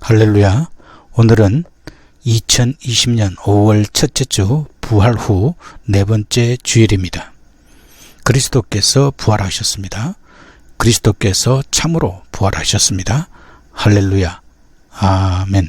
할렐루야. 오늘은 2020년 5월 첫째 주 부활 후 네 번째 주일입니다. 그리스도께서 부활하셨습니다. 그리스도께서 참으로 부활하셨습니다. 할렐루야. 아멘.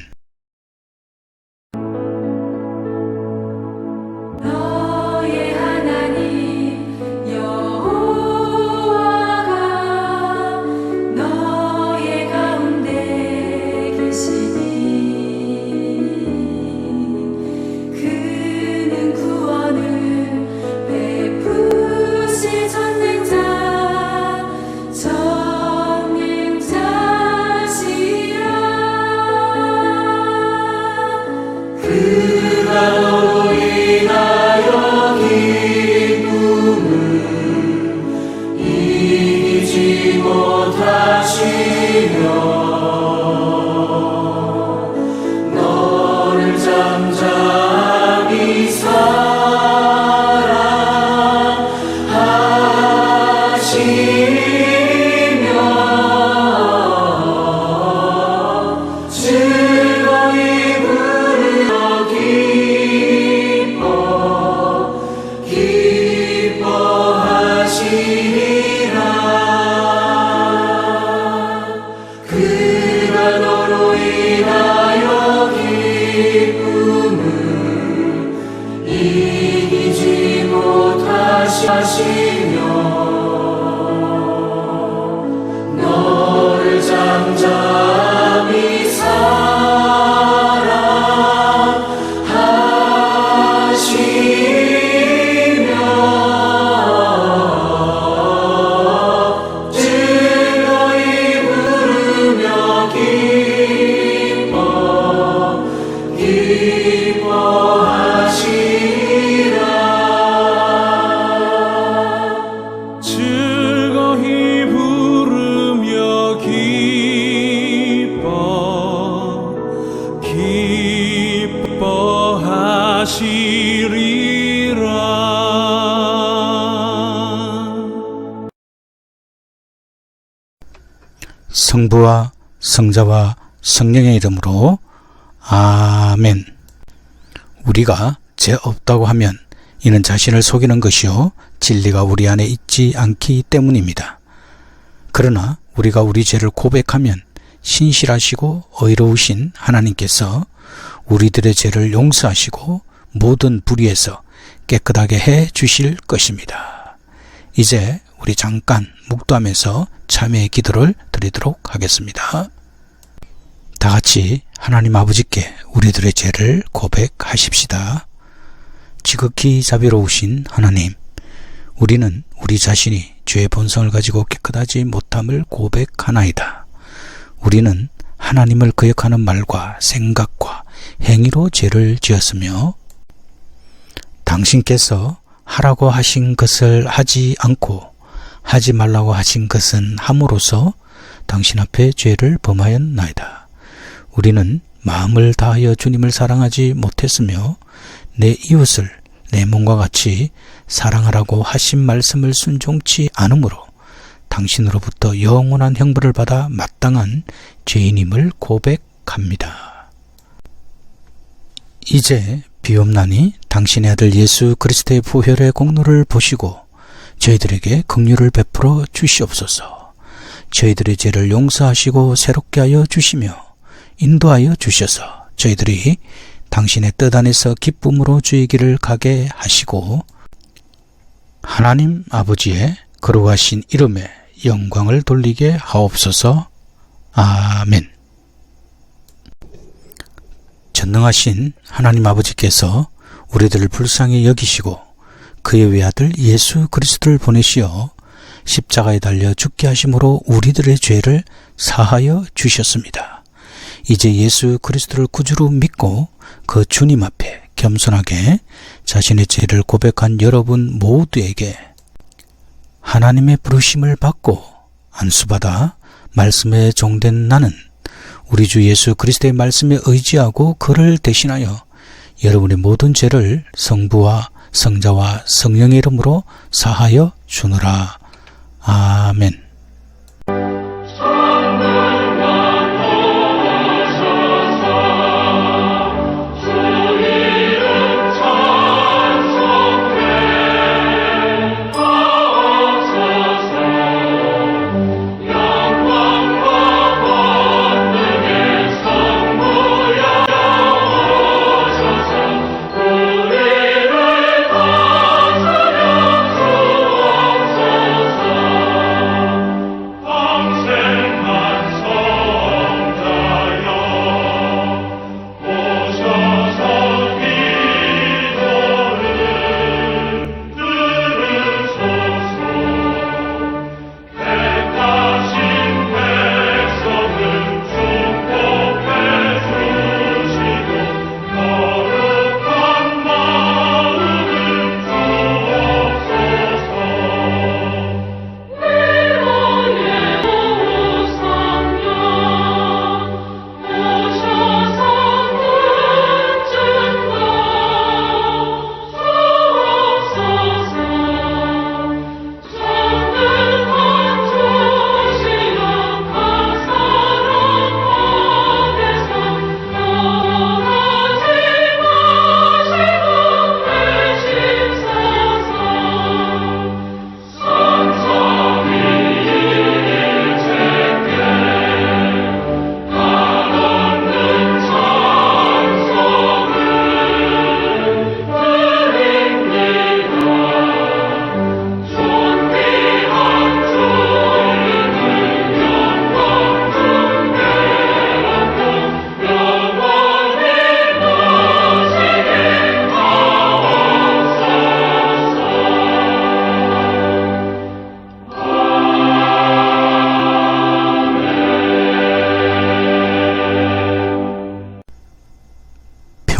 너를 잠잠히 사랑하시며 즐거이 부르며 기뻐하시라. 성부와 성자와 성령의 이름으로 아멘. 우리가 죄 없다고 하면 이는 자신을 속이는 것이요 진리가 우리 안에 있지 않기 때문입니다. 그러나 우리가 우리 죄를 고백하면 신실하시고 의로우신 하나님께서 우리들의 죄를 용서하시고 모든 불의에서 깨끗하게 해 주실 것입니다. 이제 우리 잠깐 묵도하면서 참회의 기도를 드리도록 하겠습니다. 다 같이 하나님 아버지께 우리들의 죄를 고백하십시다. 지극히 자비로우신 하나님, 우리는 우리 자신이 죄의 본성을 가지고 깨끗하지 못함을 고백하나이다. 우리는 하나님을 거역하는 말과 생각과 행위로 죄를 지었으며 당신께서 하라고 하신 것을 하지 않고 하지 말라고 하신 것은 함으로써 당신 앞에 죄를 범하였나이다. 우리는 마음을 다하여 주님을 사랑하지 못했으며 내 이웃을 내 몸과 같이 사랑하라고 하신 말씀을 순종치 않으므로 당신으로부터 영원한 형벌을 받아 마땅한 죄인임을 고백합니다. 이제 비옵나니 당신의 아들 예수 그리스도의 부활의 공로를 보시고 저희들에게 긍휼을 베풀어 주시옵소서. 저희들의 죄를 용서하시고 새롭게 하여 주시며 인도하여 주셔서 저희들이 당신의 뜻 안에서 기쁨으로 주의 길을 가게 하시고 하나님 아버지의 거룩하신 이름에 영광을 돌리게 하옵소서. 아멘. 전능하신 하나님 아버지께서 우리들을 불쌍히 여기시고 그의 외아들 예수 그리스도를 보내시어 십자가에 달려 죽게 하심으로 우리들의 죄를 사하여 주셨습니다. 이제 예수 그리스도를 구주로 믿고 그 주님 앞에 겸손하게 자신의 죄를 고백한 여러분 모두에게 하나님의 부르심을 받고 안수받아 말씀에 종된 나는 우리 주 예수 그리스도의 말씀에 의지하고 그를 대신하여 여러분의 모든 죄를 성부와 성자와 성령의 이름으로 사하여 주노라. 아멘. 성령과 더하사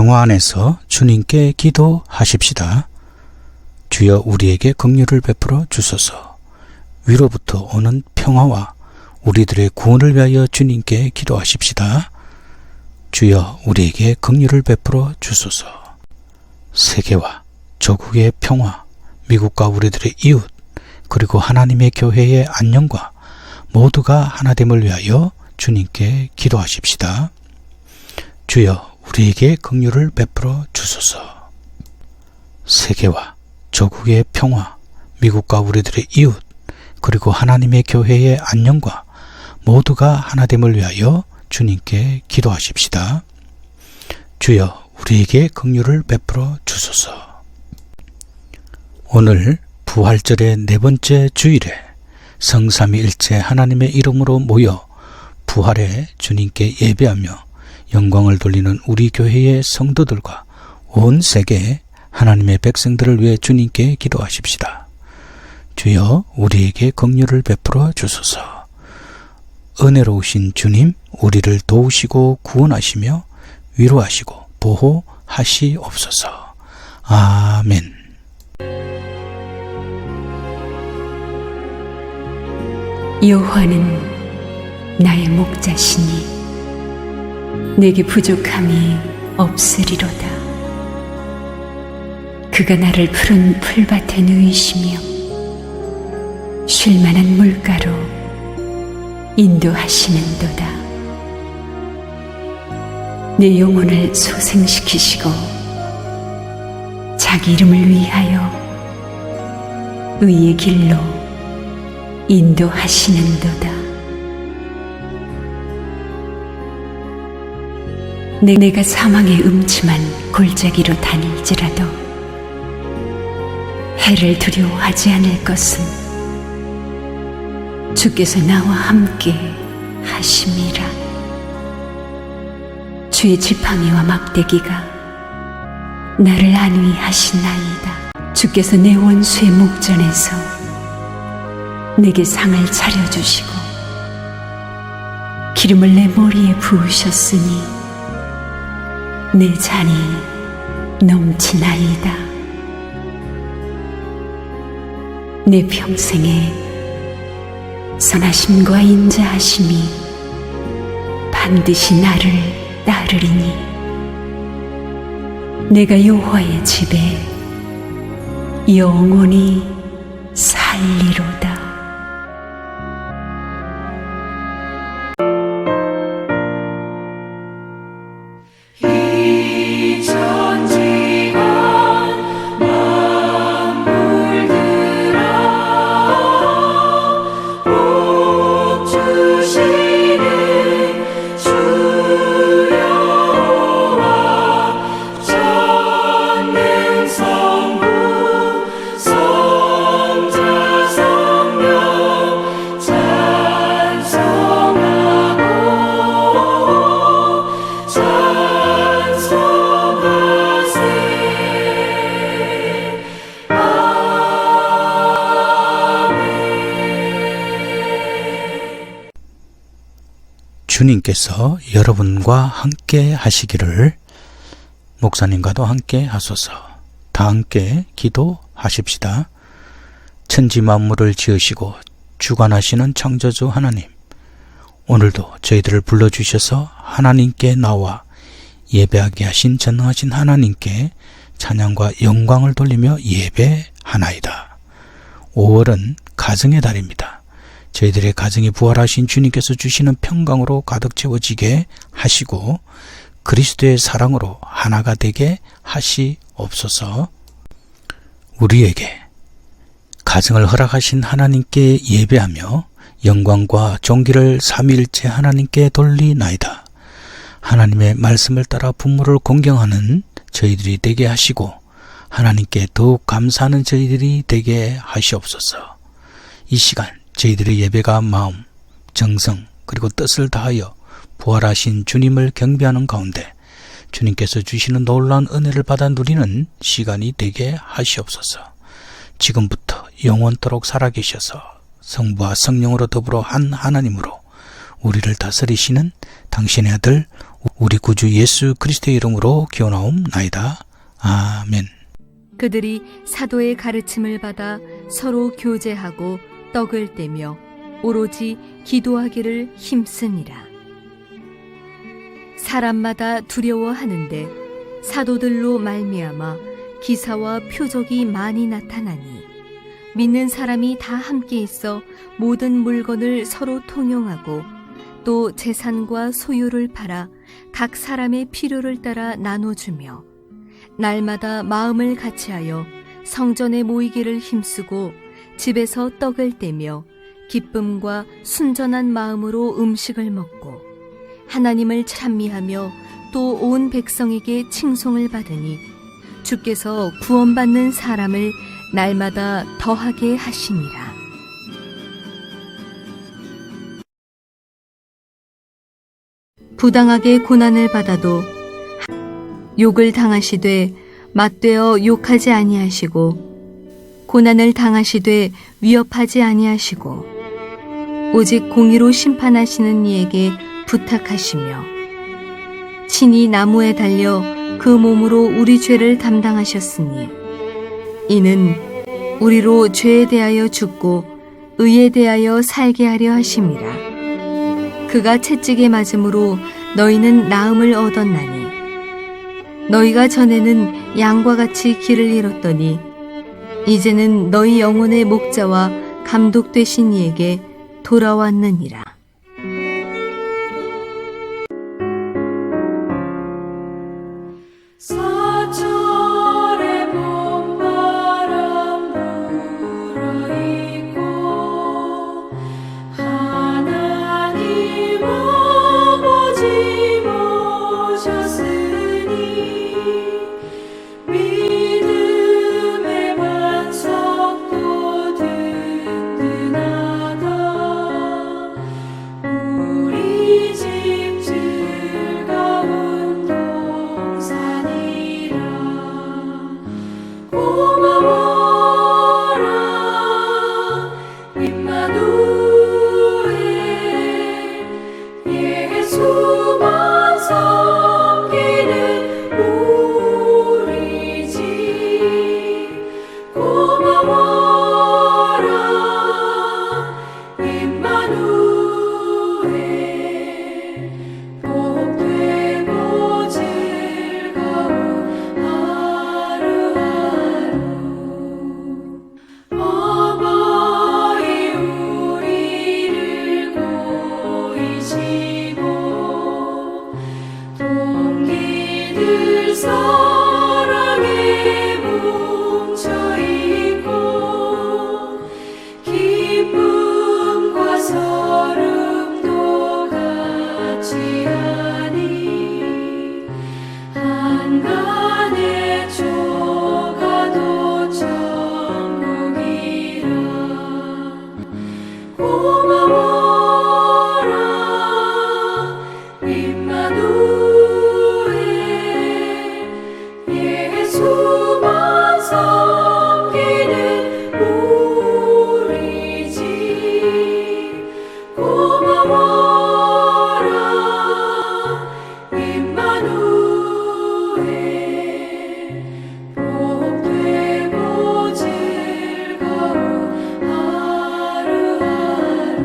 평화 안에서 주님께 기도하십시다. 주여 우리에게 긍휼을 베풀어 주소서. 위로부터 오는 평화와 우리들의 구원을 위하여 주님께 기도하십시다. 주여 우리에게 긍휼을 베풀어 주소서. 세계와 조국의 평화, 미국과 우리들의 이웃, 그리고 하나님의 교회의 안녕과 모두가 하나됨을 위하여 주님께 기도하십시다. 주여 우리에게 긍휼을 베풀어 주소서. 세계와 조국의 평화, 미국과 우리들의 이웃, 그리고 하나님의 교회의 안녕과 모두가 하나됨을 위하여 주님께 기도하십시다. 주여 우리에게 긍휼을 베풀어 주소서. 오늘 부활절의 네 번째 주일에 성삼위일체 하나님의 이름으로 모여 부활의 주님께 예배하며 영광을 돌리는 우리 교회의 성도들과 온 세계 하나님의 백성들을 위해 주님께 기도하십시다. 주여 우리에게 긍휼을 베풀어 주소서. 은혜로우신 주님, 우리를 도우시고 구원하시며 위로하시고 보호하시옵소서. 아멘. 여호와는 나의 목자시니 내게 부족함이 없으리로다. 그가 나를 푸른 풀밭에 누이시며 쉴만한 물가로 인도하시는도다. 내 영혼을 소생시키시고 자기 이름을 위하여 의의 길로 인도하시는도다. 내가 사망의 음침한 골짜기로 다닐지라도 해를 두려워하지 않을 것은 주께서 나와 함께 하심이라. 주의 지팡이와 막대기가 나를 안위하시나이다. 주께서 내 원수의 목전에서 내게 상을 차려주시고 기름을 내 머리에 부으셨으니 내 잔이 넘치나이다. 내 평생에 선하심과 인자하심이 반드시 나를 따르리니 내가 여호와의 집에 영원히 살리로다. 주님께서 여러분과 함께 하시기를. 목사님과도 함께 하소서. 다 함께 기도하십시다. 천지 만물을 지으시고 주관하시는 창조주 하나님, 오늘도 저희들을 불러주셔서 하나님께 나와 예배하게 하신 전능하신 하나님께 찬양과 영광을 돌리며 예배하나이다. 5월은 가정의 달입니다. 저희들의 가정이 부활하신 주님께서 주시는 평강으로 가득 채워지게 하시고 그리스도의 사랑으로 하나가 되게 하시옵소서. 우리에게 가정을 허락하신 하나님께 예배하며 영광과 존귀를 삼위일체 하나님께 돌리나이다. 하나님의 말씀을 따라 부모를 공경하는 저희들이 되게 하시고 하나님께 더욱 감사하는 저희들이 되게 하시옵소서. 이 시간 저희들의 예배가 마음, 정성, 그리고 뜻을 다하여 부활하신 주님을 경배하는 가운데 주님께서 주시는 놀라운 은혜를 받아 누리는 시간이 되게 하시옵소서. 지금부터 영원토록 살아계셔서 성부와 성령으로 더불어 한 하나님으로 우리를 다스리시는 당신의 아들 우리 구주 예수 그리스도의 이름으로 기원하옵나이다. 아멘. 그들이 사도의 가르침을 받아 서로 교제하고 떡을 떼며 오로지 기도하기를 힘쓰니라. 사람마다 두려워하는데 사도들로 말미암아 기사와 표적이 많이 나타나니 믿는 사람이 다 함께 있어 모든 물건을 서로 통용하고 또 재산과 소유를 팔아 각 사람의 필요를 따라 나눠주며 날마다 마음을 같이하여 성전에 모이기를 힘쓰고 집에서 떡을 떼며 기쁨과 순전한 마음으로 음식을 먹고 하나님을 찬미하며 또 온 백성에게 칭송을 받으니 주께서 구원받는 사람을 날마다 더하게 하시니라. 부당하게 고난을 받아도 욕을 당하시되 맞되어 욕하지 아니하시고 고난을 당하시되 위협하지 아니하시고 오직 공의로 심판하시는 이에게 부탁하시며 친히 나무에 달려 그 몸으로 우리 죄를 담당하셨으니 이는 우리로 죄에 대하여 죽고 의에 대하여 살게 하려 하심이라. 그가 채찍에 맞음으로 너희는 나음을 얻었나니 너희가 전에는 양과 같이 길을 잃었더니 이제는 너희 영혼의 목자와 감독 되신 이에게 돌아왔느니라. 사철의 봄바람 불어있고 하나님 아버지 모셨으니 믿음의 반석도 든든하다. 우리 집 즐거운 동산이라. 고마워라 임마누엘. 예수만 섬기는 우리 집. 고마워라 임마누엘. 복되고 즐거운 하루하루. 어버이 우리를 보이시고 동기들 사랑에 뭉쳐있고 기쁨과 서름도 같이 하니 한간의 조가도 천국이라. 고마워라 임마누엘. 예수만 섬기는 우리 집. 고마워라 임마누엘. 복되고 즐거운 하루하루.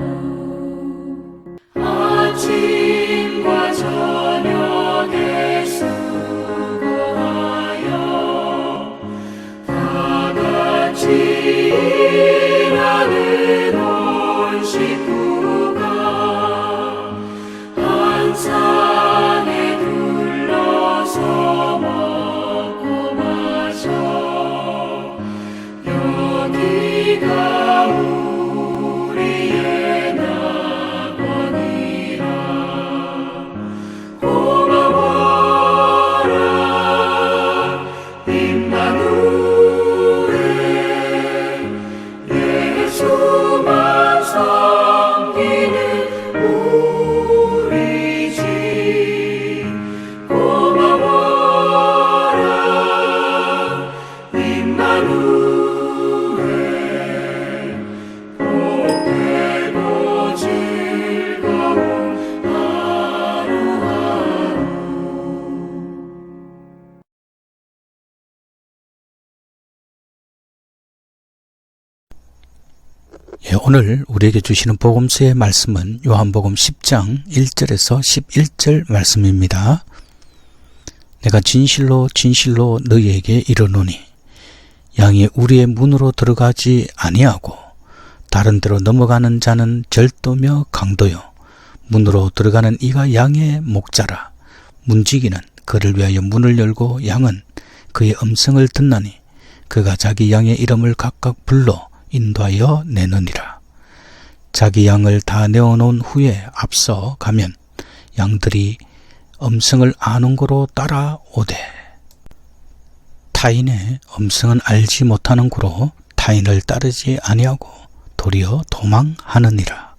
아침과 저녁에 수고하여 다 같이 일하는 온 식구가 한 산에 둘러서 먹고 마셔. 여기가 우리의 낙원이라. 고마워라 임마누엘. 예수만 섬기는 우리 집. 오늘 우리에게 주시는 복음서의 말씀은 요한복음 10장 1절에서 11절 말씀입니다. 내가 진실로 진실로 너희에게 이르노니 양이 우리의 문으로 들어가지 아니하고 다른 데로 넘어가는 자는 절도며 강도요 문으로 들어가는 이가 양의 목자라. 문지기는 그를 위하여 문을 열고 양은 그의 음성을 듣나니 그가 자기 양의 이름을 각각 불러 인도하여 내느니라. 자기 양을 다 내어놓은 후에 앞서 가면 양들이 음성을 아는 고로 따라오되 타인의 음성은 알지 못하는 고로 타인을 따르지 아니하고 도리어 도망하느니라.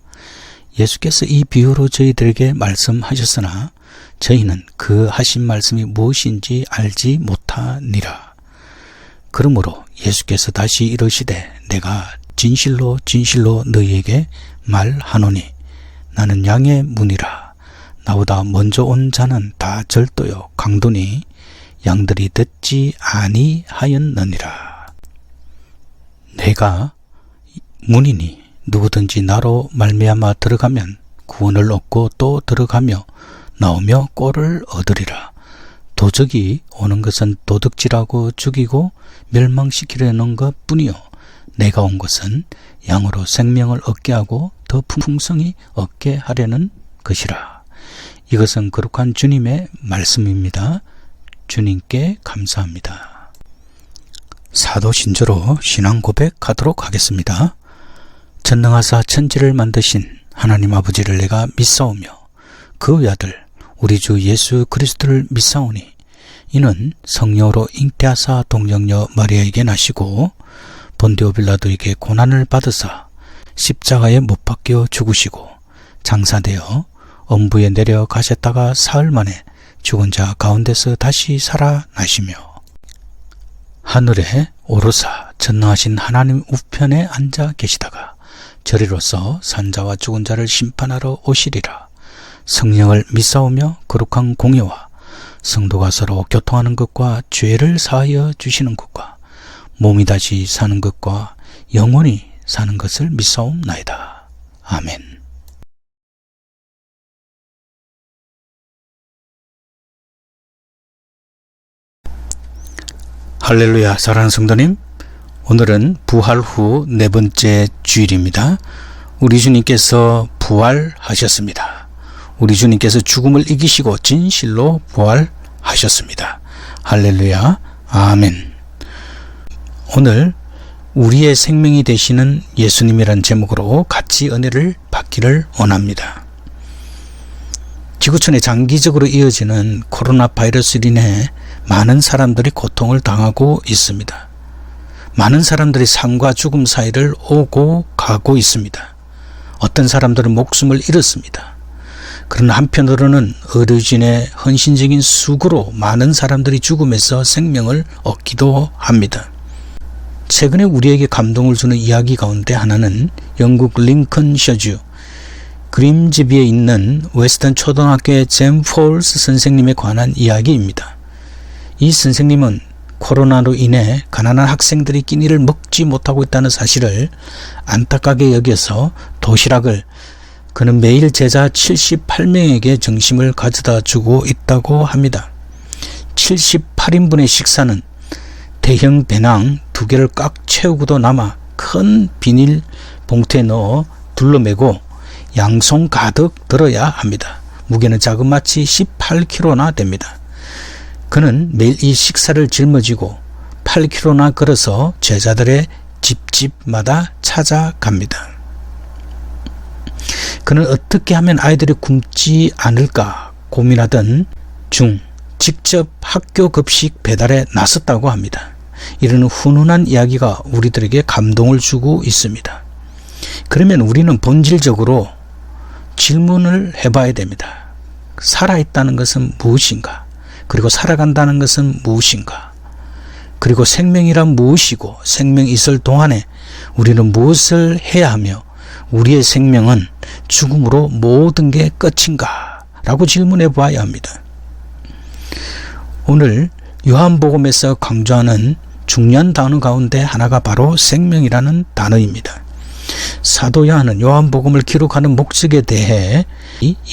예수께서 이 비유로 저희들에게 말씀하셨으나 저희는 그 하신 말씀이 무엇인지 알지 못하니라. 그러므로 예수께서 다시 이르시되 내가 진실로 진실로 너희에게 말하노니 나는 양의 문이라. 나보다 먼저 온 자는 다 절도요 강도니 양들이 듣지 아니하였느니라. 내가 문이니 누구든지 나로 말미암아 들어가면 구원을 얻고 또 들어가며 나오며 꼴을 얻으리라. 도적이 오는 것은 도둑질하고 죽이고 멸망시키려는 것뿐이요 내가 온 것은 양으로 생명을 얻게 하고 더 풍성히 얻게 하려는 것이라. 이것은 거룩한 주님의 말씀입니다. 주님께 감사합니다. 사도 신조로 신앙 고백하도록 하겠습니다. 전능하사 천지를 만드신 하나님 아버지를 내가 믿사오며 그의 아들 우리 주 예수 그리스도를 믿사오니 이는 성령으로 잉태하사 동정녀 마리아에게 나시고 본디오 빌라도에게 고난을 받으사 십자가에 못 박혀 죽으시고 장사되어 엄부에 내려가셨다가 사흘 만에 죽은 자 가운데서 다시 살아나시며 하늘에 오르사 전능하신 하나님 우편에 앉아 계시다가 저리로서 산자와 죽은 자를 심판하러 오시리라. 성령을 믿사오며 거룩한 공예와 성도가 서로 교통하는 것과 죄를 사하여 주시는 것과 몸이 다시 사는 것과 영원히 사는 것을 믿사옵나이다. 아멘. 할렐루야. 사랑하는 성도님, 오늘은 부활 후 네 번째 주일입니다. 우리 주님께서 부활하셨습니다. 우리 주님께서 죽음을 이기시고 진실로 부활하셨습니다. 할렐루야. 아멘. 오늘 우리의 생명이 되시는 예수님이란 제목으로 같이 은혜를 받기를 원합니다. 지구촌에 장기적으로 이어지는 코로나 바이러스로 인해 많은 사람들이 고통을 당하고 있습니다. 많은 사람들이 삶과 죽음 사이를 오고 가고 있습니다. 어떤 사람들은 목숨을 잃었습니다. 그러나 한편으로는 의료진의 헌신적인 수고로 많은 사람들이 죽음에서 생명을 얻기도 합니다. 최근에 우리에게 감동을 주는 이야기 가운데 하나는 영국 링컨셔주 그림즈비에 있는 웨스턴 초등학교의 잼 폴스 선생님에 관한 이야기입니다. 이 선생님은 코로나로 인해 가난한 학생들이 끼니를 먹지 못하고 있다는 사실을 안타깝게 여겨서 도시락을 그는 매일 제자 78명에게 점심을 가져다 주고 있다고 합니다. 78인분의 식사는 대형 배낭 2개를 꽉 채우고도 남아 큰 비닐 봉투에 넣어 둘러매고 양손 가득 들어야 합니다. 무게는 자그마치 18kg나 됩니다. 그는 매일 이 식사를 짊어지고 8km나 걸어서 제자들의 집집마다 찾아갑니다. 그는 어떻게 하면 아이들이 굶지 않을까 고민하던 중 직접 학교 급식 배달에 나섰다고 합니다. 이런 훈훈한 이야기가 우리들에게 감동을 주고 있습니다. 그러면 우리는 본질적으로 질문을 해봐야 됩니다. 살아있다는 것은 무엇인가? 그리고 살아간다는 것은 무엇인가? 그리고 생명이란 무엇이고 생명이 있을 동안에 우리는 무엇을 해야 하며 우리의 생명은 죽음으로 모든 게 끝인가? 라고 질문해 봐야 합니다. 오늘 요한복음에서 강조하는 중요한 단어 가운데 하나가 바로 생명이라는 단어입니다. 사도 요한은 요한복음을 기록하는 목적에 대해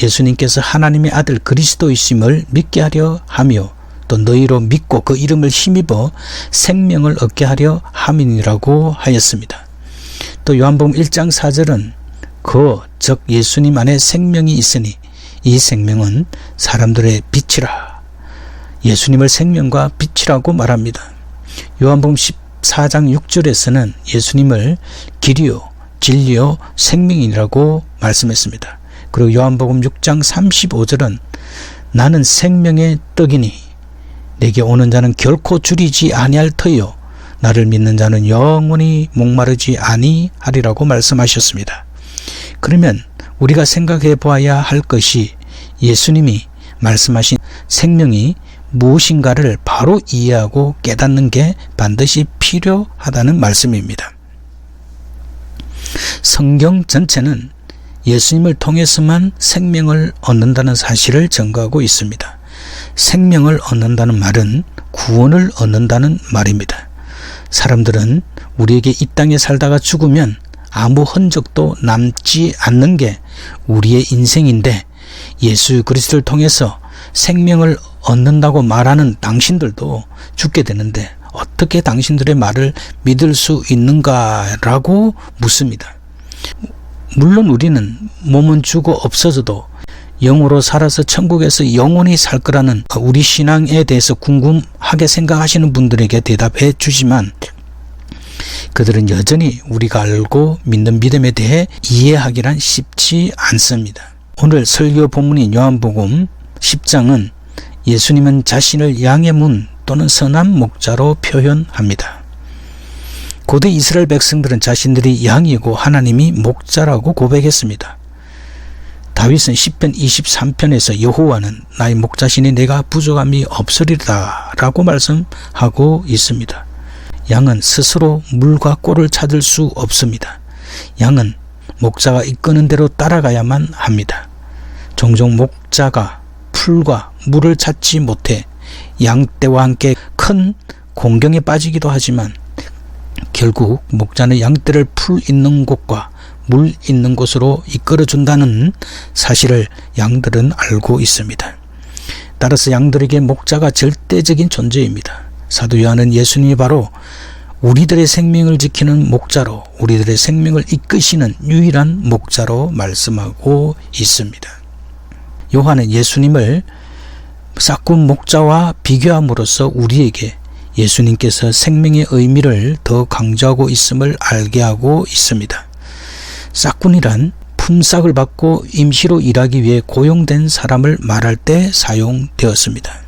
예수님께서 하나님의 아들 그리스도이심을 믿게 하려 하며 또 너희로 믿고 그 이름을 힘입어 생명을 얻게 하려 함이니라고 하였습니다. 또 요한복음 1장 4절은 즉 예수님 안에 생명이 있으니 이 생명은 사람들의 빛이라. 예수님을 생명과 빛이라고 말합니다. 요한복음 14장 6절에서는 예수님을 길이요 진리요 생명이라고 말씀했습니다. 그리고 요한복음 6장 35절은 나는 생명의 떡이니 내게 오는 자는 결코 줄이지 아니할 터요 나를 믿는 자는 영원히 목마르지 아니하리라고 말씀하셨습니다. 그러면 우리가 생각해 보아야 할 것이 예수님이 말씀하신 생명이 무엇인가를 바로 이해하고 깨닫는 게 반드시 필요하다는 말씀입니다. 성경 전체는 예수님을 통해서만 생명을 얻는다는 사실을 증거하고 있습니다. 생명을 얻는다는 말은 구원을 얻는다는 말입니다. 사람들은 우리에게 이 땅에 살다가 죽으면 아무 흔적도 남지 않는 게 우리의 인생인데 예수 그리스도를 통해서 생명을 얻는다고 말하는 당신들도 죽게 되는데 어떻게 당신들의 말을 믿을 수 있는가라고 묻습니다. 물론 우리는 몸은 죽어 없어져도 영으로 살아서 천국에서 영원히 살 거라는 우리 신앙에 대해서 궁금하게 생각하시는 분들에게 대답해 주지만 그들은 여전히 우리가 알고 믿는 믿음에 대해 이해하기란 쉽지 않습니다. 오늘 설교 본문인 요한복음 10장은 예수님은 자신을 양의 문 또는 선한 목자로 표현합니다. 고대 이스라엘 백성들은 자신들이 양이고 하나님이 목자라고 고백했습니다. 다윗은 시편 23편에서 여호와는 나의 목자시니 내가 부족함이 없으리라 라고 말씀하고 있습니다. 양은 스스로 물과 꼴을 찾을 수 없습니다. 양은 목자가 이끄는 대로 따라가야만 합니다. 종종 목자가 풀과 물을 찾지 못해 양떼와 함께 큰 공경에 빠지기도 하지만 결국 목자는 양떼를 풀 있는 곳과 물 있는 곳으로 이끌어준다는 사실을 양들은 알고 있습니다. 따라서 양들에게 목자가 절대적인 존재입니다. 사도 요한은 예수님이 바로 우리들의 생명을 지키는 목자로 우리들의 생명을 이끄시는 유일한 목자로 말씀하고 있습니다. 요한은 예수님을 싹군 목자와 비교함으로써 우리에게 예수님께서 생명의 의미를 더 강조하고 있음을 알게 하고 있습니다. 싹군이란 품삯을 받고 임시로 일하기 위해 고용된 사람을 말할 때 사용되었습니다.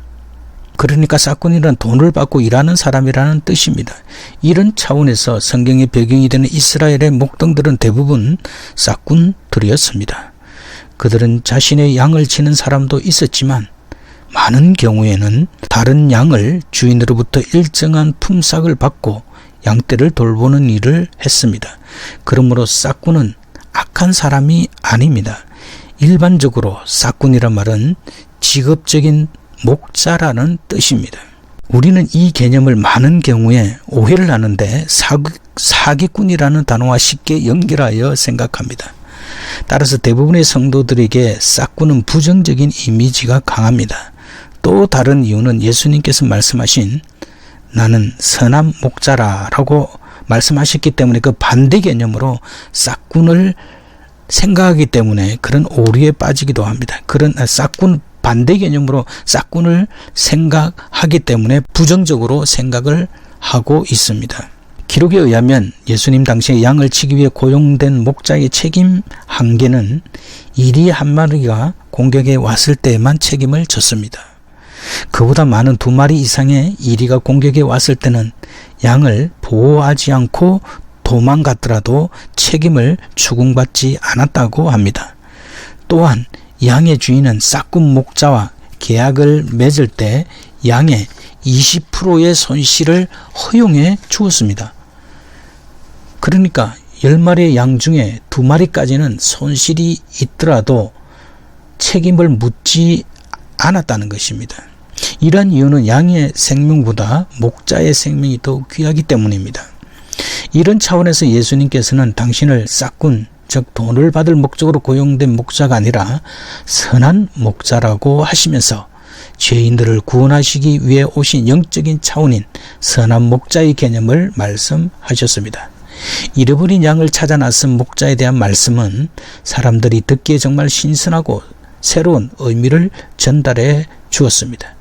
그러니까 싹군이란 돈을 받고 일하는 사람이라는 뜻입니다. 이런 차원에서 성경의 배경이 되는 이스라엘의 목동들은 대부분 싹군들이었습니다. 그들은 자신의 양을 치는 사람도 있었지만 많은 경우에는 다른 양을 주인으로부터 일정한 품삯을 받고 양떼를 돌보는 일을 했습니다. 그러므로 싹군은 악한 사람이 아닙니다. 일반적으로 싹군이란 말은 직업적인 목자라는 뜻입니다. 우리는 이 개념을 많은 경우에 오해를 하는데 사기꾼이라는 단어와 쉽게 연결하여 생각합니다. 따라서 대부분의 성도들에게 싹군은 부정적인 이미지가 강합니다. 또 다른 이유는 예수님께서 말씀하신 나는 선한 목자라고 말씀하셨기 때문에 그 반대 개념으로 싹군을 생각하기 때문에 그런 오류에 빠지기도 합니다. 그런 싹군 반대 개념으로 싹군을 생각하기 때문에 부정적으로 생각을 하고 있습니다. 기록에 의하면 예수님 당시에 양을 치기 위해 고용된 목자의 책임 한계는 이리 한 마리가 공격에 왔을 때에만 책임을 졌습니다. 그보다 많은 2마리 이상의 이리가 공격에 왔을 때는 양을 보호하지 않고 도망갔더라도 책임을 추궁받지 않았다고 합니다. 또한 양의 주인은 싹군 목자와 계약을 맺을 때 양의 20%의 손실을 허용해 주었습니다. 그러니까 10마리의 양 중에 2마리까지는 손실이 있더라도 책임을 묻지 않았다는 것입니다. 이러한 이유는 양의 생명보다 목자의 생명이 더 귀하기 때문입니다. 이런 차원에서 예수님께서는 당신을 싹군, 즉 돈을 받을 목적으로 고용된 목자가 아니라 선한 목자라고 하시면서 죄인들을 구원하시기 위해 오신 영적인 차원인 선한 목자의 개념을 말씀하셨습니다. 잃어버린 양을 찾아 나선 목자에 대한 말씀은 사람들이 듣기에 정말 신선하고 새로운 의미를 전달해 주었습니다.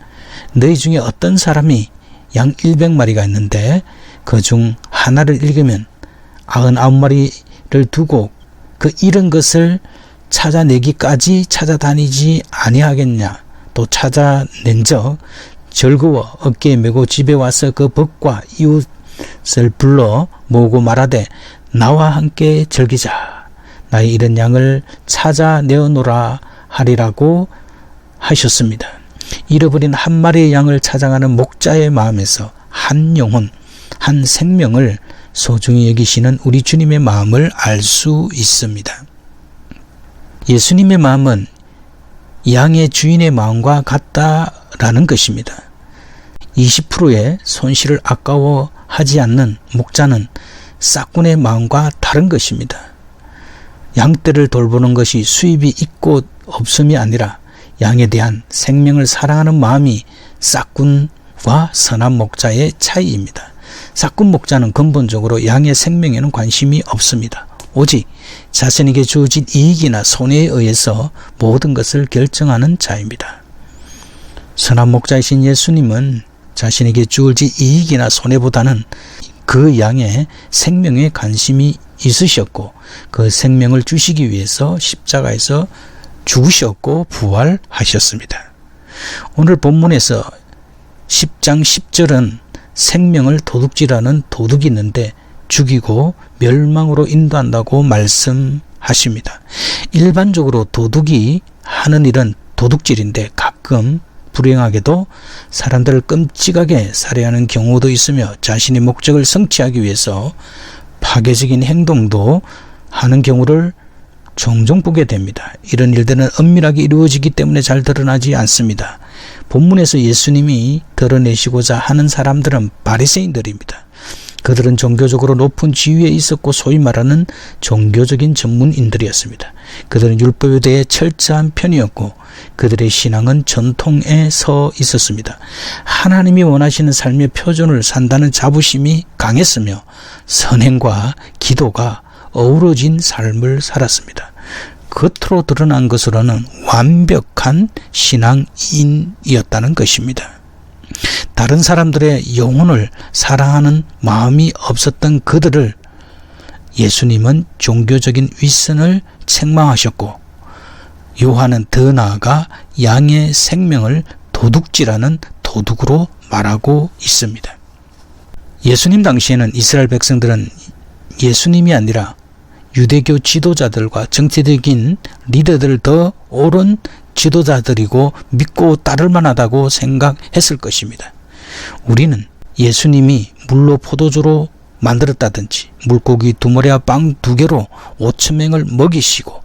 너희 중에 어떤 사람이 양 100마리가 있는데 그중 하나를 잃으면 99마리를 두고 그 잃은 것을 찾아내기까지 찾아다니지 아니하겠냐. 또 찾아낸 적 즐거워 어깨에 메고 집에 와서 그 벗과 이웃을 불러 모으고 말하되 나와 함께 즐기자. 나의 잃은 양을 찾아내어노라 하리라고 하셨습니다. 잃어버린 한 마리의 양을 찾아가는 목자의 마음에서 한 영혼, 한 생명을 소중히 여기시는 우리 주님의 마음을 알 수 있습니다. 예수님의 마음은 양의 주인의 마음과 같다라는 것입니다. 20%의 손실을 아까워하지 않는 목자는 싹군의 마음과 다른 것입니다. 양떼를 돌보는 것이 수입이 있고 없음이 아니라 양에 대한 생명을 사랑하는 마음이 싹군과 선한 목자의 차이입니다. 싹군 목자는 근본적으로 양의 생명에는 관심이 없습니다. 오직 자신에게 주어진 이익이나 손해에 의해서 모든 것을 결정하는 자입니다. 선한 목자이신 예수님은 자신에게 주어질 이익이나 손해보다는 그 양의 생명에 관심이 있으셨고 그 생명을 주시기 위해서 십자가에서 죽으셨고 부활하셨습니다. 오늘 본문에서 10장 10절은 생명을 도둑질하는 도둑이 있는데 죽이고 멸망으로 인도한다고 말씀하십니다. 일반적으로 도둑이 하는 일은 도둑질인데 가끔 불행하게도 사람들을 끔찍하게 살해하는 경우도 있으며 자신의 목적을 성취하기 위해서 파괴적인 행동도 하는 경우를 종종 보게 됩니다. 이런 일들은 은밀하게 이루어지기 때문에 잘 드러나지 않습니다. 본문에서 예수님이 드러내시고자 하는 사람들은 바리새인들입니다. 그들은 종교적으로 높은 지위에 있었고 소위 말하는 종교적인 전문인들이었습니다. 그들은 율법에 대해 철저한 편이었고 그들의 신앙은 전통에 서 있었습니다. 하나님이 원하시는 삶의 표준을 산다는 자부심이 강했으며 선행과 기도가 어우러진 삶을 살았습니다. 겉으로 드러난 것으로는 완벽한 신앙인이었다는 것입니다. 다른 사람들의 영혼을 사랑하는 마음이 없었던 그들을 예수님은 종교적인 윗선을 책망하셨고 요한은 더 나아가 양의 생명을 도둑질하는 도둑으로 말하고 있습니다. 예수님 당시에는 이스라엘 백성들은 예수님이 아니라 유대교 지도자들과 정치적인 리더들을 더 옳은 지도자들이고 믿고 따를 만하다고 생각했을 것입니다. 우리는 예수님이 물로 포도주로 만들었다든지 물고기 2마리와 빵 2개로 5,000명을 먹이시고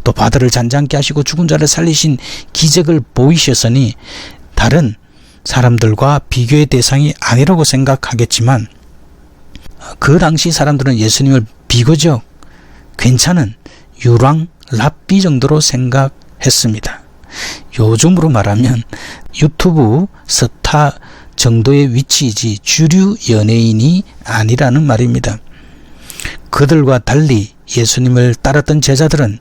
또 바다를 잔잔케 하시고 죽은 자를 살리신 기적을 보이셨으니 다른 사람들과 비교의 대상이 아니라고 생각하겠지만 그 당시 사람들은 예수님을 비교적 괜찮은 유랑 랍비 정도로 생각했습니다. 요즘으로 말하면 유튜브 스타 정도의 위치이지 주류 연예인이 아니라는 말입니다. 그들과 달리 예수님을 따랐던 제자들은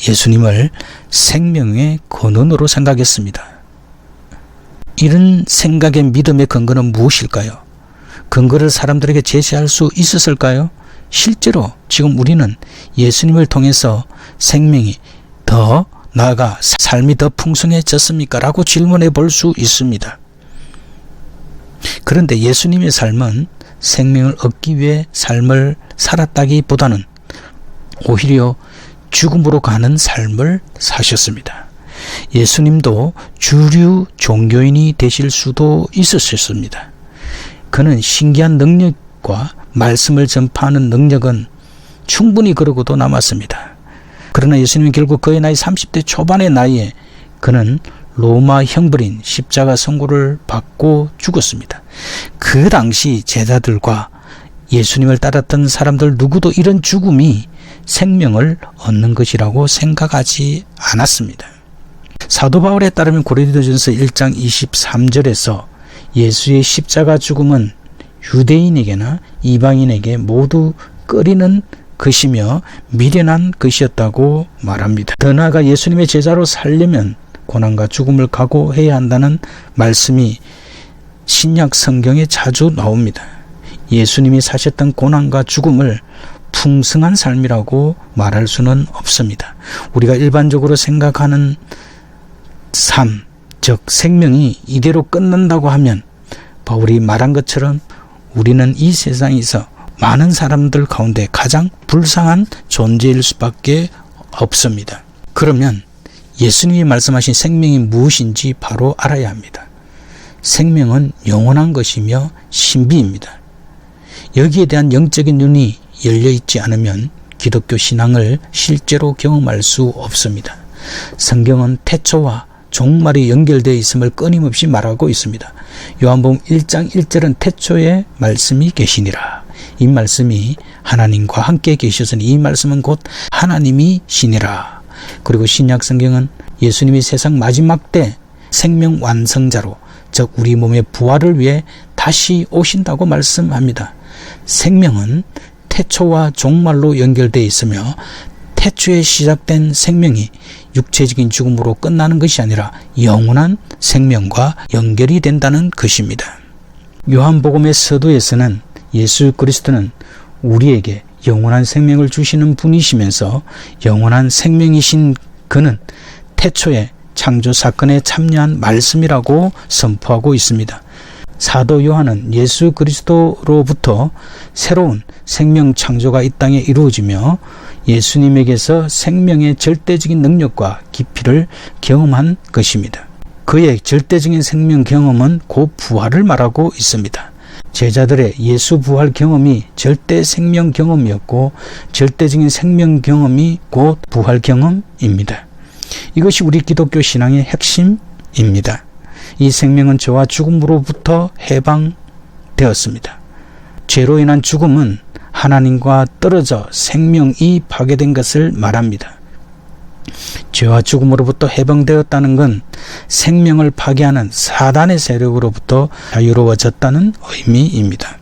예수님을 생명의 근원으로 생각했습니다. 이런 생각의 믿음의 근거는 무엇일까요? 근거를 사람들에게 제시할 수 있었을까요? 실제로 지금 우리는 예수님을 통해서 생명이 더 나아가 삶이 더 풍성해졌습니까? 라고 질문해 볼 수 있습니다. 그런데 예수님의 삶은 생명을 얻기 위해 삶을 살았다기보다는 오히려 죽음으로 가는 삶을 사셨습니다. 예수님도 주류 종교인이 되실 수도 있었습니다. 그는 신기한 능력과 말씀을 전파하는 능력은 충분히 그러고도 남았습니다. 그러나 예수님은 결국 그의 나이 30대 초반의 나이에 그는 로마 형벌인 십자가 선고를 받고 죽었습니다. 그 당시 제자들과 예수님을 따랐던 사람들 누구도 이런 죽음이 생명을 얻는 것이라고 생각하지 않았습니다. 사도 바울에 따르면 고린도전서 1장 23절에서 예수의 십자가 죽음은 유대인에게나 이방인에게 모두 꺼리는 것이며 미련한 것이었다고 말합니다. 더 나아가 예수님의 제자로 살려면 고난과 죽음을 각오해야 한다는 말씀이 신약 성경에 자주 나옵니다. 예수님이 사셨던 고난과 죽음을 풍성한 삶이라고 말할 수는 없습니다. 우리가 일반적으로 생각하는 삶, 즉 생명이 이대로 끝난다고 하면 바울이 말한 것처럼 우리는 이 세상에서 많은 사람들 가운데 가장 불쌍한 존재일 수밖에 없습니다. 그러면 예수님이 말씀하신 생명이 무엇인지 바로 알아야 합니다. 생명은 영원한 것이며 신비입니다. 여기에 대한 영적인 눈이 열려 있지 않으면 기독교 신앙을 실제로 경험할 수 없습니다. 성경은 태초와 종말이 연결되어 있음을 끊임없이 말하고 있습니다. 요한복음 1장 1절은 태초에 말씀이 계시니라. 이 말씀이 하나님과 함께 계셨으니 이 말씀은 곧 하나님이시니라. 그리고 신약 성경은 예수님이 세상 마지막 때 생명 완성자로, 즉 우리 몸의 부활을 위해 다시 오신다고 말씀합니다. 생명은 태초와 종말로 연결되어 있으며 태초에 시작된 생명이 육체적인 죽음으로 끝나는 것이 아니라 영원한 생명과 연결이 된다는 것입니다. 요한복음의 서두에서는 예수 그리스도는 우리에게 영원한 생명을 주시는 분이시면서 영원한 생명이신 그는 태초에 창조 사건에 참여한 말씀이라고 선포하고 있습니다. 사도 요한은 예수 그리스도로부터 새로운 생명 창조가 이 땅에 이루어지며 예수님에게서 생명의 절대적인 능력과 깊이를 경험한 것입니다. 그의 절대적인 생명 경험은 곧 부활을 말하고 있습니다. 제자들의 예수 부활 경험이 절대 생명 경험이었고 절대적인 생명 경험이 곧 부활 경험입니다. 이것이 우리 기독교 신앙의 핵심입니다. 이 생명은 죄와 죽음으로부터 해방되었습니다. 죄로 인한 죽음은 하나님과 떨어져 생명이 파괴된 것을 말합니다. 죄와 죽음으로부터 해방되었다는 건 생명을 파괴하는 사단의 세력으로부터 자유로워졌다는 의미입니다.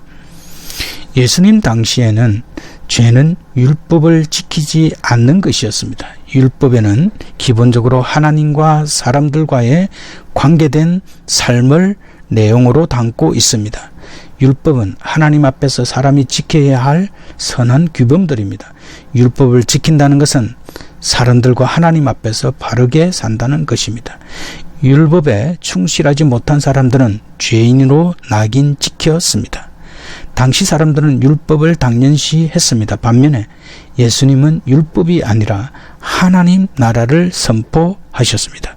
예수님 당시에는 죄는 율법을 지키지 않는 것이었습니다. 율법에는 기본적으로 하나님과 사람들과의 관계된 삶을 내용으로 담고 있습니다. 율법은 하나님 앞에서 사람이 지켜야 할 선한 규범들입니다. 율법을 지킨다는 것은 사람들과 하나님 앞에서 바르게 산다는 것입니다. 율법에 충실하지 못한 사람들은 죄인으로 낙인 찍혔습니다. 당시 사람들은 율법을 당연시했습니다. 반면에 예수님은 율법이 아니라 하나님 나라를 선포하셨습니다.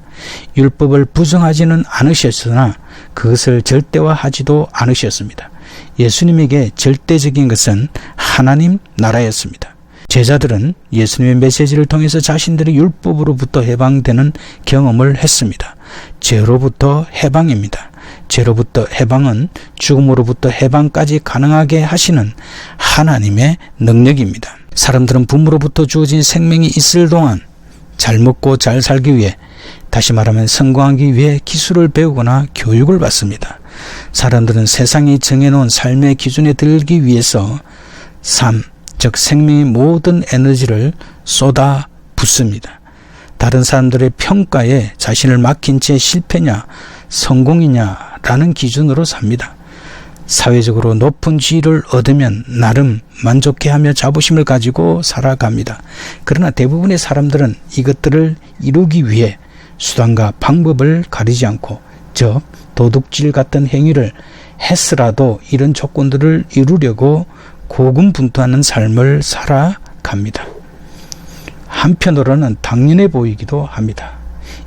율법을 부정하지는 않으셨으나 그것을 절대화하지도 않으셨습니다. 예수님에게 절대적인 것은 하나님 나라였습니다. 제자들은 예수님의 메시지를 통해서 자신들이 율법으로부터 해방되는 경험을 했습니다. 죄로부터 해방입니다. 죄로부터 해방은 죽음으로부터 해방까지 가능하게 하시는 하나님의 능력입니다. 사람들은 부모로부터 주어진 생명이 있을 동안 잘 먹고 잘 살기 위해, 다시 말하면 성공하기 위해 기술을 배우거나 교육을 받습니다. 사람들은 세상이 정해놓은 삶의 기준에 들기 위해서 삶, 즉 생명의 모든 에너지를 쏟아 붓습니다. 다른 사람들의 평가에 자신을 맡긴 채 실패냐 성공이냐라는 기준으로 삽니다. 사회적으로 높은 지위를 얻으면 나름 만족해하며 자부심을 가지고 살아갑니다. 그러나 대부분의 사람들은 이것들을 이루기 위해 수단과 방법을 가리지 않고, 즉 도둑질 같은 행위를 했으라도 이런 조건들을 이루려고 고군분투하는 삶을 살아갑니다. 한편으로는 당연해 보이기도 합니다.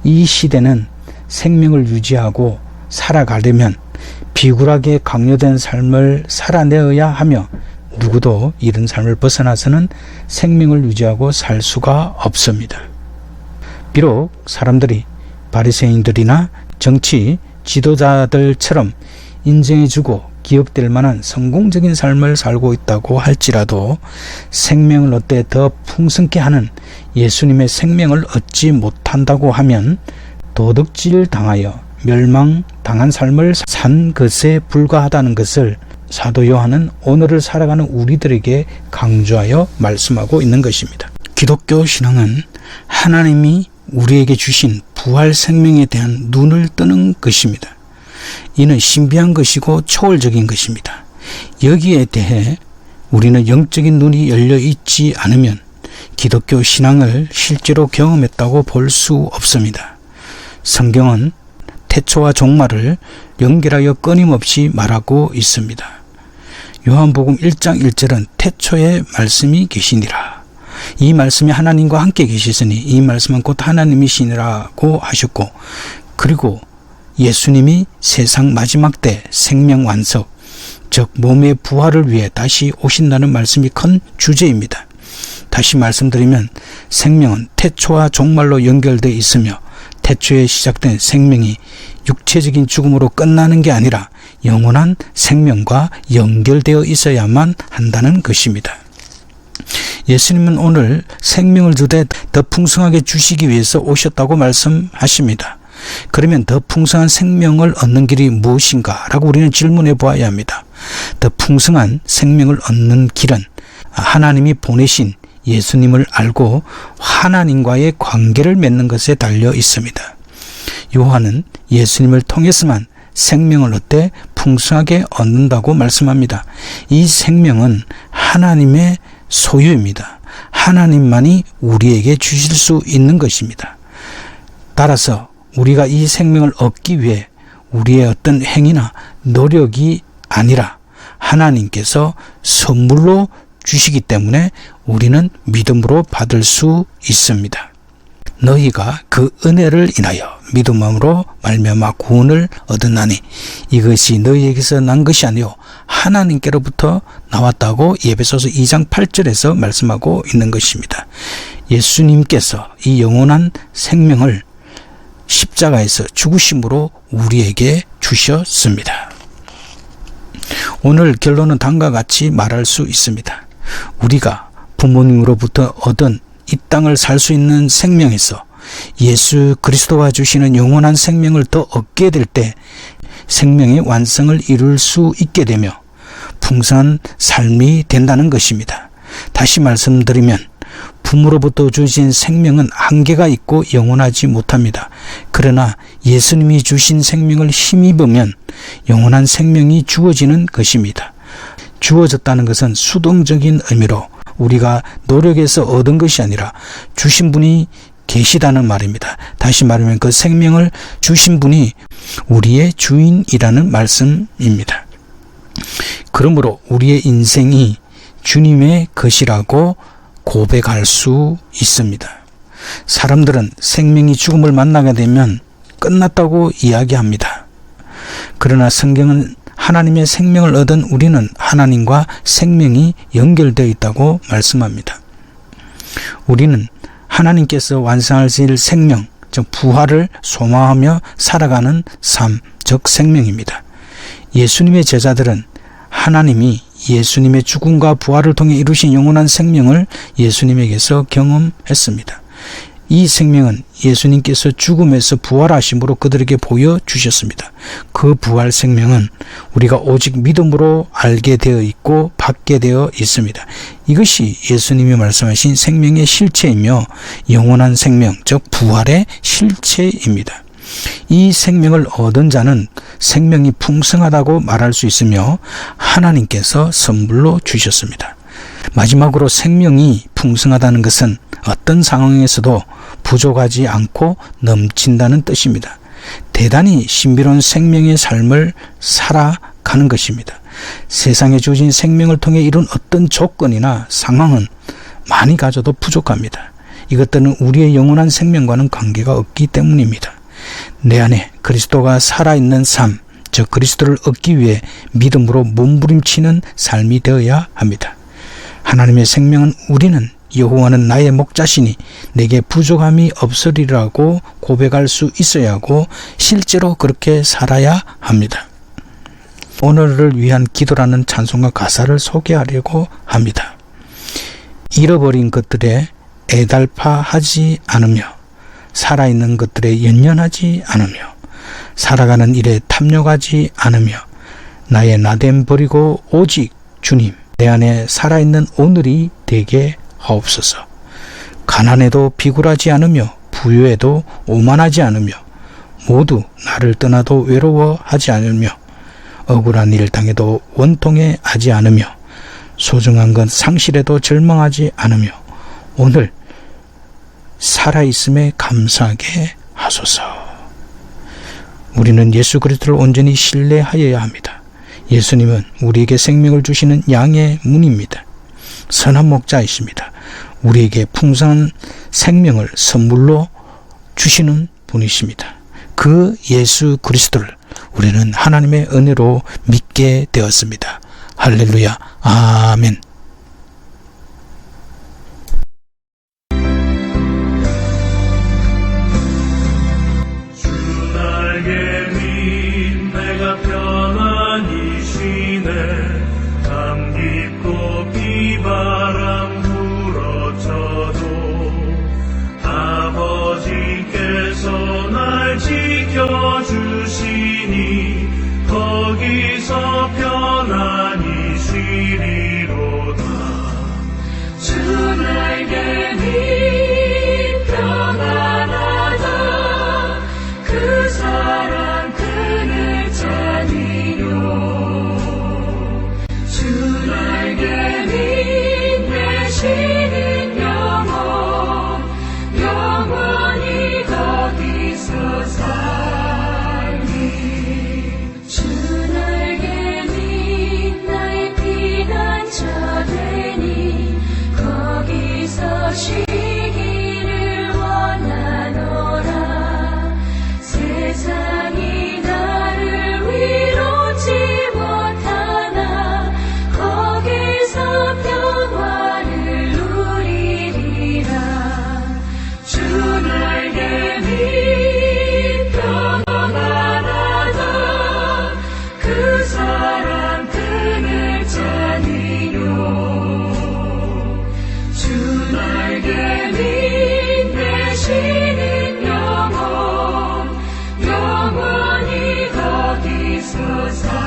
이 시대는 생명을 유지하고 살아가려면 비굴하게 강요된 삶을 살아내어야 하며 누구도 이런 삶을 벗어나서는 생명을 유지하고 살 수가 없습니다. 비록 사람들이 바리새인들이나 정치 지도자들처럼 인정해주고 기억될 만한 성공적인 삶을 살고 있다고 할지라도 생명을 얻되 더 풍성케 하는 예수님의 생명을 얻지 못한다고 하면 도둑질 당하여 멸망당한 삶을 산 것에 불과하다는 것을 사도 요한은 오늘을 살아가는 우리들에게 강조하여 말씀하고 있는 것입니다. 기독교 신앙은 하나님이 우리에게 주신 부활 생명에 대한 눈을 뜨는 것입니다. 이는 신비한 것이고 초월적인 것입니다. 여기에 대해 우리는 영적인 눈이 열려 있지 않으면 기독교 신앙을 실제로 경험했다고 볼 수 없습니다. 성경은 태초와 종말을 연결하여 끊임없이 말하고 있습니다. 요한복음 1장 1절은 태초에 말씀이 계시니라. 이 말씀이 하나님과 함께 계시으니 이 말씀은 곧 하나님이시니라고 하셨고, 그리고 예수님이 세상 마지막 때 생명 완석, 즉 몸의 부활을 위해 다시 오신다는 말씀이 큰 주제입니다. 다시 말씀드리면 생명은 태초와 종말로 연결되어 있으며 태초에 시작된 생명이 육체적인 죽음으로 끝나는 게 아니라 영원한 생명과 연결되어 있어야만 한다는 것입니다. 예수님은 오늘 생명을 주되 더 풍성하게 주시기 위해서 오셨다고 말씀하십니다. 그러면 더 풍성한 생명을 얻는 길이 무엇인가? 라고 우리는 질문해 보아야 합니다. 더 풍성한 생명을 얻는 길은 하나님이 보내신 예수님을 알고 하나님과의 관계를 맺는 것에 달려 있습니다. 요한은 예수님을 통해서만 생명을 얻되 풍성하게 얻는다고 말씀합니다. 이 생명은 하나님의 소유입니다. 하나님만이 우리에게 주실 수 있는 것입니다. 따라서 우리가 이 생명을 얻기 위해 우리의 어떤 행위나 노력이 아니라 하나님께서 선물로 주시기 때문에 우리는 믿음으로 받을 수 있습니다. 너희가 그 은혜를 인하여 믿음으로 말미암아 구원을 얻었나니 이것이 너희에게서 난 것이 아니요 하나님께로부터 나왔다고 에베소서 2장 8절에서 말씀하고 있는 것입니다. 예수님께서 이 영원한 생명을 십자가에서 죽으심으로 우리에게 주셨습니다. 오늘 결론은 다음과 같이 말할 수 있습니다. 우리가 부모님으로부터 얻은 이 땅을 살 수 있는 생명에서 예수 그리스도가 주시는 영원한 생명을 더 얻게 될 때 생명의 완성을 이룰 수 있게 되며 풍성한 삶이 된다는 것입니다. 다시 말씀드리면 부모로부터 주신 생명은 한계가 있고 영원하지 못합니다. 그러나 예수님이 주신 생명을 힘입으면 영원한 생명이 주어지는 것입니다. 주어졌다는 것은 수동적인 의미로 우리가 노력해서 얻은 것이 아니라 주신 분이 계시다는 말입니다. 다시 말하면 그 생명을 주신 분이 우리의 주인이라는 말씀입니다. 그러므로 우리의 인생이 주님의 것이라고 고백할 수 있습니다. 사람들은 생명이 죽음을 만나게 되면 끝났다고 이야기합니다. 그러나 성경은 하나님의 생명을 얻은 우리는 하나님과 생명이 연결되어 있다고 말씀합니다. 우리는 하나님께서 완성하실 생명, 즉 부활을 소망하며 살아가는 삶, 즉 생명입니다. 예수님의 제자들은 하나님이 예수님의 죽음과 부활을 통해 이루신 영원한 생명을 예수님에게서 경험했습니다. 이 생명은 예수님께서 죽음에서 부활하심으로 그들에게 보여주셨습니다. 그 부활 생명은 우리가 오직 믿음으로 알게 되어 있고 받게 되어 있습니다. 이것이 예수님이 말씀하신 생명의 실체이며 영원한 생명, 즉 부활의 실체입니다. 이 생명을 얻은 자는 생명이 풍성하다고 말할 수 있으며 하나님께서 선물로 주셨습니다. 마지막으로 생명이 풍성하다는 것은 어떤 상황에서도 부족하지 않고 넘친다는 뜻입니다. 대단히 신비로운 생명의 삶을 살아가는 것입니다. 세상에 주어진 생명을 통해 이룬 어떤 조건이나 상황은 많이 가져도 부족합니다. 이것들은 우리의 영원한 생명과는 관계가 없기 때문입니다. 내 안에 그리스도가 살아있는 삶, 즉 그리스도를 얻기 위해 믿음으로 몸부림치는 삶이 되어야 합니다. 하나님의 생명은 우리는 여호와는 나의 목자시니 내게 부족함이 없으리라고 고백할 수 있어야 하고 실제로 그렇게 살아야 합니다. 오늘을 위한 기도라는 찬송가 가사를 소개하려고 합니다. 잃어버린 것들에 애달파하지 않으며 살아있는 것들에 연연하지 않으며 살아가는 일에 탐욕하지 않으며 나의 나됨 버리고 오직 주님 내 안에 살아있는 오늘이 되게 하옵소서. 가난해도 비굴하지 않으며 부유해도 오만하지 않으며 모두 나를 떠나도 외로워하지 않으며 억울한 일 당해도 원통해하지 않으며 소중한 건 상실해도 절망하지 않으며 오늘 살아있음에 감사하게 하소서. 우리는 예수 그리스도를 온전히 신뢰하여야 합니다. 예수님은 우리에게 생명을 주시는 양의 문입니다. 선한 목자이십니다. 우리에게 풍성한 생명을 선물로 주시는 분이십니다. 그 예수 그리스도를 우리는 하나님의 은혜로 믿게 되었습니다. 할렐루야. 아멘. 주 날개 밑 내가 편안히 쉬네 감 깊고 비바람 불어쳐도 아버지께서 날 지켜주시니 거기서 편안히 쉬리로다. 주 날개 밑 평안하다 그 사랑 그늘 자니요. 주 날개 밑 내 쉬는 영혼 영원히 거기서 살리. 주 날개 밑 나의 피난처 되니 거기서 쉬기를 원하노라. 세상이 나를 위로치 못하나 거기서 평화를 누리리라. 주 날개 밑 평안하다 그 사랑 그늘 자니요. 주 날개 밑 내 쉬는 영혼 영원히 거기서 살리.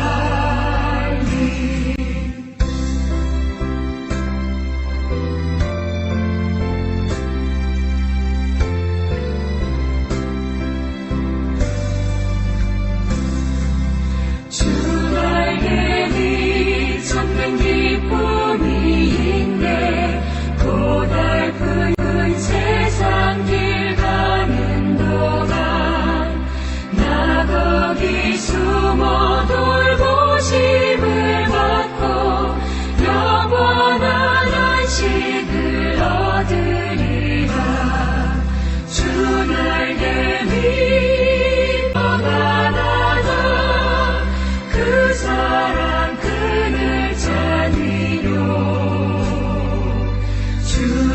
주 날개 밑 참된 기쁨이 있네 고달픈 세상 길 가는 동안 나 거기 숨어 돌보심을 받고 영원한 안식을 얻으리라. 주 날개 밑 평안하다 그 사랑 그늘 자니요. 주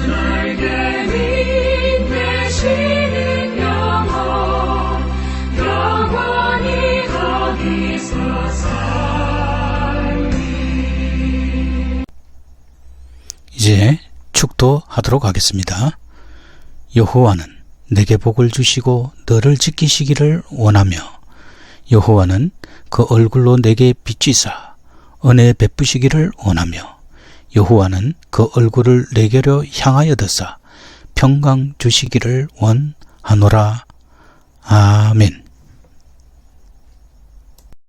날개 밑 내 쉬는 영혼 영원히 거기서 살리. 이제 축도하도록 하겠습니다. 여호와는 내게 복을 주시고 너를 지키시기를 원하며 여호와는 그 얼굴로 내게 비치사 은혜 베푸시기를 원하며 여호와는 그 얼굴을 내게로 향하여 드사 평강 주시기를 원하노라. 아멘.